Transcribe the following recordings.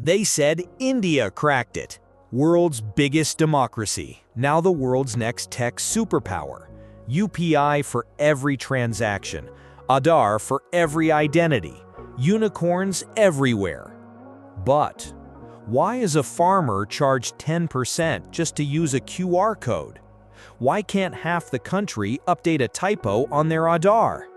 They said India cracked it. World's biggest democracy, now the world's next tech superpower. UPI for every transaction, Aadhaar for every identity, unicorns everywhere. But why is a farmer charged 10% just to use a QR code? Why can't half the country update a typo on their Aadhaar?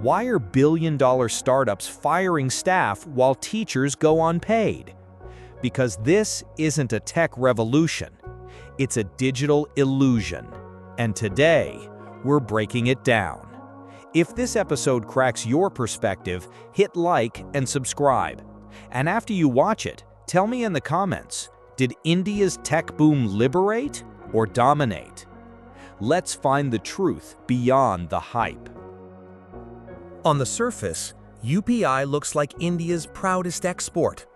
Why are billion-dollar startups firing staff while teachers go unpaid? Because this isn't a tech revolution. It's a digital illusion. And today, we're breaking it down. If this episode cracks your perspective, hit like and subscribe. And after you watch it, tell me in the comments, did India's tech boom liberate or dominate? Let's find the truth beyond the hype. On the surface, UPI looks like India's proudest export.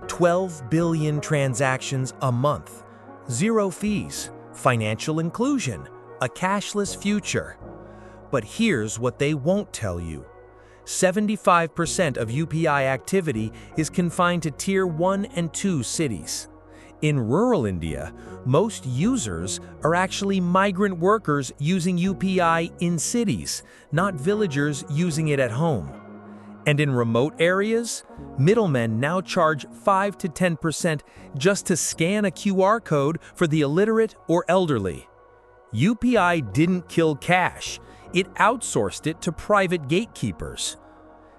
12 billion transactions a month, zero fees, financial inclusion, a cashless future. But here's what they won't tell you. 75% of UPI activity is confined to Tier 1 and 2 cities. In rural India, most users are actually migrant workers using UPI in cities, not villagers using it at home. And in remote areas, middlemen now charge 5 to 10% just to scan a QR code for the illiterate or elderly. UPI didn't kill cash, it outsourced it to private gatekeepers.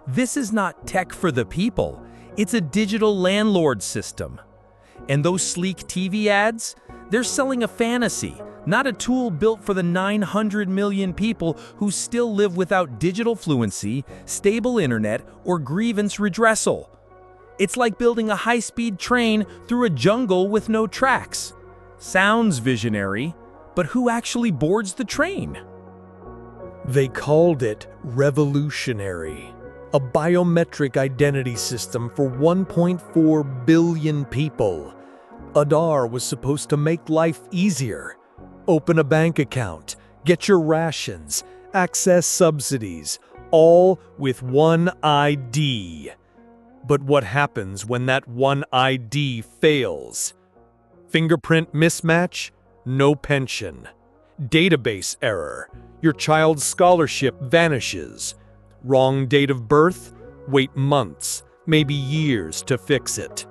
This is not tech for the people, it's a digital landlord system. And those sleek TV ads? They're selling a fantasy, not a tool built for the 900 million people who still live without digital fluency, stable internet, or grievance redressal. It's like building a high-speed train through a jungle with no tracks. Sounds visionary, but who actually boards the train? They called it revolutionary. A biometric identity system for 1.4 billion people. Aadhaar was supposed to make life easier. Open a bank account, get your rations, access subsidies, all with one ID. But what happens when that one ID fails? Fingerprint mismatch? No pension. Database error. Your child's scholarship vanishes. Wrong date of birth? Wait months, maybe years to fix it.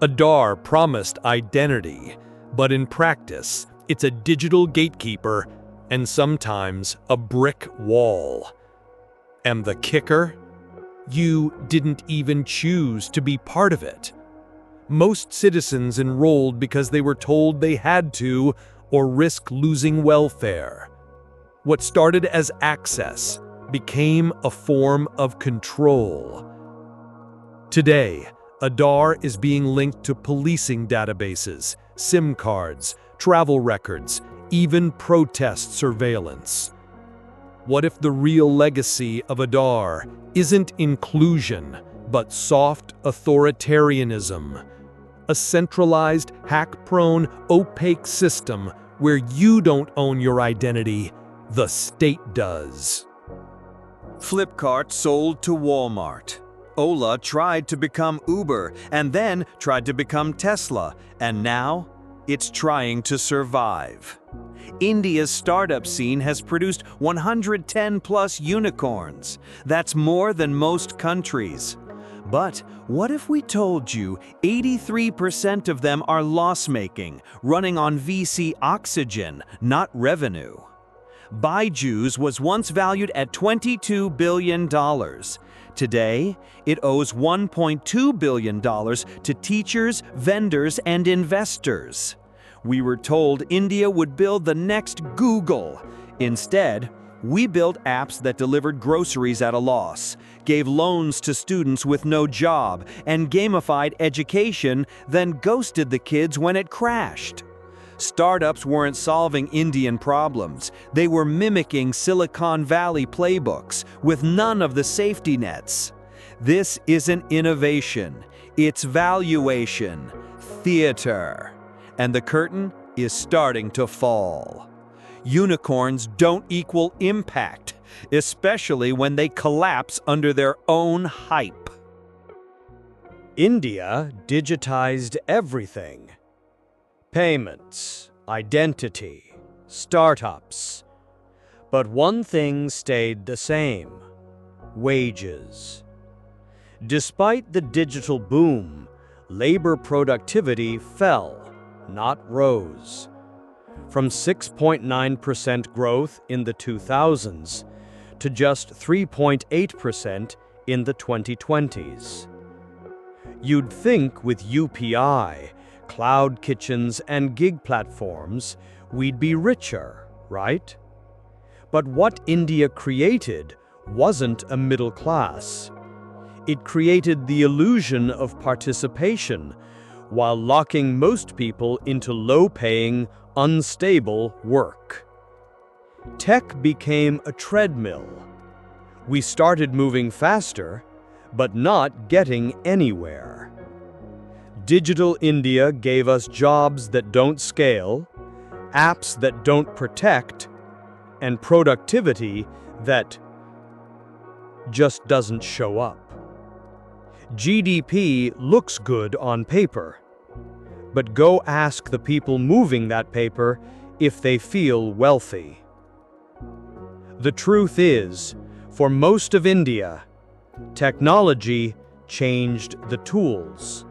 Aadhaar promised identity, but in practice, it's a digital gatekeeper and sometimes a brick wall. And the kicker? You didn't even choose to be part of it. Most citizens enrolled because they were told they had to or risk losing welfare. What started as access became a form of control. Today, Aadhaar is being linked to policing databases, SIM cards, travel records, even protest surveillance. What if the real legacy of Aadhaar isn't inclusion, but soft authoritarianism? A centralized, hack-prone, opaque system where you don't own your identity, the state does. Flipkart sold to Walmart. Ola tried to become Uber and then tried to become Tesla, and now it's trying to survive. India's startup scene has produced 110+ unicorns. That's more than most countries. But what if we told you 83% of them are loss-making, running on VC oxygen, not revenue? Byju's was once valued at $22 billion. Today, it owes $1.2 billion to teachers, vendors, and investors. We were told India would build the next Google. Instead, we built apps that delivered groceries at a loss, gave loans to students with no job, and gamified education, then ghosted the kids when it crashed. Startups weren't solving Indian problems. They were mimicking Silicon Valley playbooks with none of the safety nets. This isn't innovation. It's valuation, theater. And the curtain is starting to fall. Unicorns don't equal impact, especially when they collapse under their own hype. India digitized everything. Payments, identity, startups. But one thing stayed the same: wages. Despite the digital boom, labor productivity fell, not rose. From 6.9% growth in the 2000s to just 3.8% in the 2020s. You'd think with UPI, cloud kitchens, and gig platforms, we'd be richer, right? But what India created wasn't a middle class. It created the illusion of participation while locking most people into low-paying, unstable work. Tech became a treadmill. We started moving faster, but not getting anywhere. Digital India gave us jobs that don't scale, apps that don't protect, and productivity that just doesn't show up. GDP looks good on paper, but go ask the people moving that paper if they feel wealthy. The truth is, for most of India, technology changed the tools,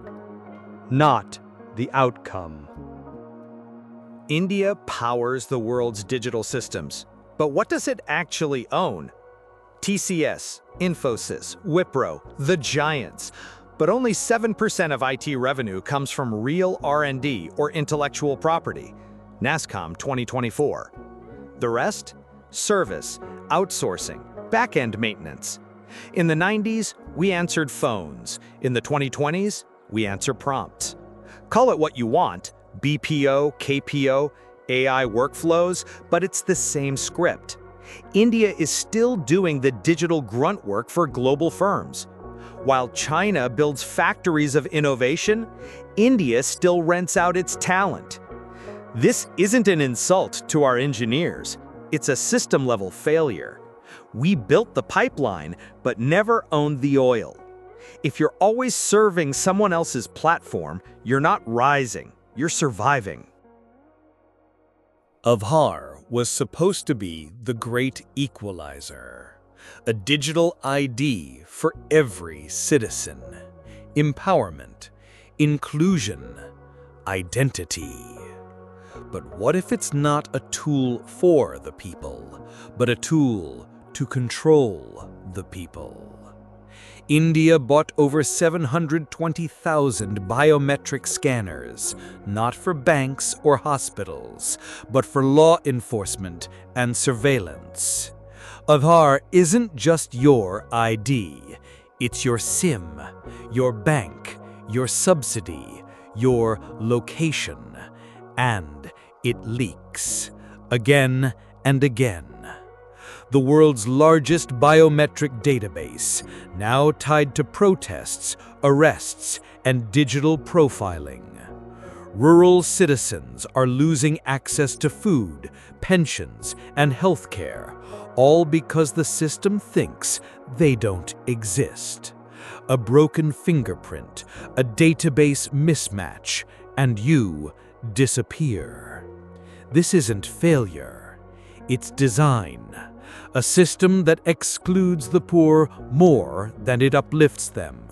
not the outcome. India powers the world's digital systems, but what does it actually own? TCS, Infosys, Wipro, the giants. But only 7% of IT revenue comes from real R&D or intellectual property. NASSCOM 2024. The rest? Service, outsourcing, back-end maintenance. In the 90s, we answered phones. In the 2020s, we answer prompts. Call it what you want, BPO, KPO, AI workflows, but it's the same script. India is still doing the digital grunt work for global firms. While China builds factories of innovation, India still rents out its talent. This isn't an insult to our engineers. It's a system-level failure. We built the pipeline, but never owned the oil. If you're always serving someone else's platform, you're not rising, you're surviving. Aadhaar was supposed to be the great equalizer, a digital ID for every citizen, empowerment, inclusion, identity. But what if it's not a tool for the people, but a tool to control the people? India bought over 720,000 biometric scanners, not for banks or hospitals, but for law enforcement and surveillance. Aadhaar isn't just your ID, it's your SIM, your bank, your subsidy, your location, and it leaks again and again. The world's largest biometric database, now tied to protests, arrests, and digital profiling. Rural citizens are losing access to food, pensions, and healthcare, all because the system thinks they don't exist. A broken fingerprint, a database mismatch, and you disappear. This isn't failure, it's design. A system that excludes the poor more than it uplifts them,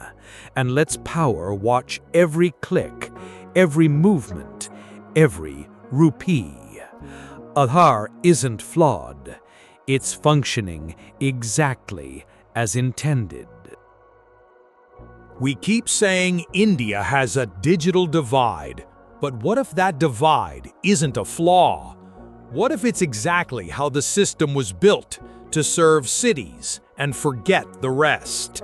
and lets power watch every click, every movement, every rupee. Aadhaar isn't flawed. It's functioning exactly as intended. We keep saying India has a digital divide, but what if that divide isn't a flaw? What if it's exactly how the system was built to serve cities and forget the rest?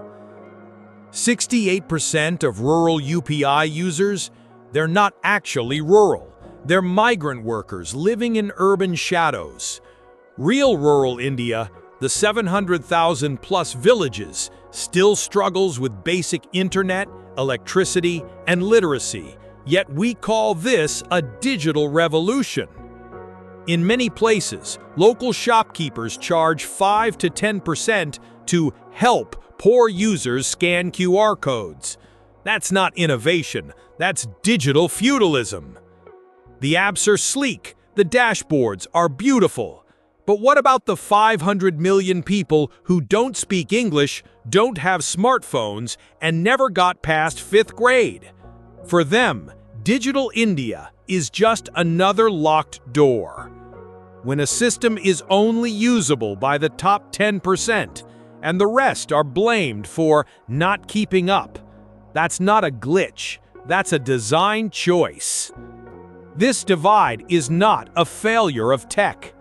68% of rural UPI users, they're not actually rural. They're migrant workers living in urban shadows. Real rural India, the 700,000 plus villages, still struggles with basic internet, electricity, and literacy, yet we call this a digital revolution. In many places, local shopkeepers charge 5 to 10% to help poor users scan QR codes. That's not innovation, that's digital feudalism. The apps are sleek, the dashboards are beautiful. But what about the 500 million people who don't speak English, don't have smartphones, and never got past 5th grade? For them, Digital India is just another locked door. When a system is only usable by the top 10% and the rest are blamed for not keeping up, that's not a glitch, that's a design choice. This divide is not a failure of tech.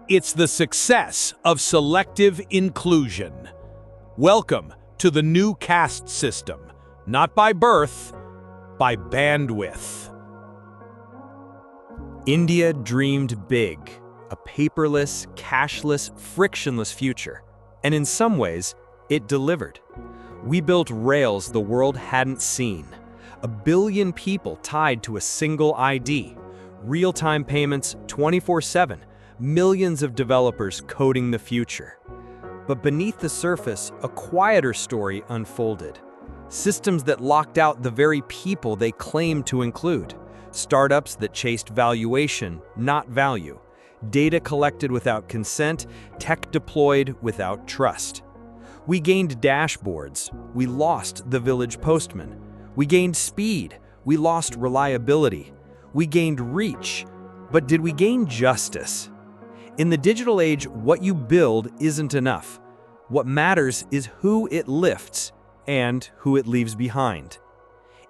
It's the success of selective inclusion. Welcome to the new caste system, not by birth, by bandwidth. India dreamed big, a paperless, cashless, frictionless future. And in some ways, it delivered. We built rails the world hadn't seen. 1 billion people tied to a single ID. Real-time payments 24/7. Millions of developers coding the future. But beneath the surface, a quieter story unfolded. Systems that locked out the very people they claimed to include. Startups that chased valuation, not value. Data collected without consent, tech deployed without trust. We gained dashboards, we lost the village postman. We gained speed, we lost reliability. We gained reach, but did we gain justice? In the digital age, what you build isn't enough. What matters is who it lifts and who it leaves behind.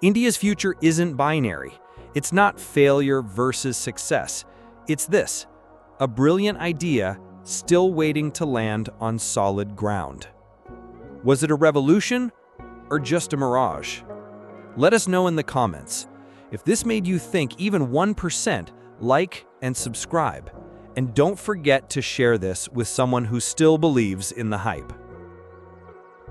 India's future isn't binary. It's not failure versus success. It's this: a brilliant idea still waiting to land on solid ground. Was it a revolution or just a mirage? Let us know in the comments. If this made you think even 1%, like and subscribe. And don't forget to share this with someone who still believes in the hype.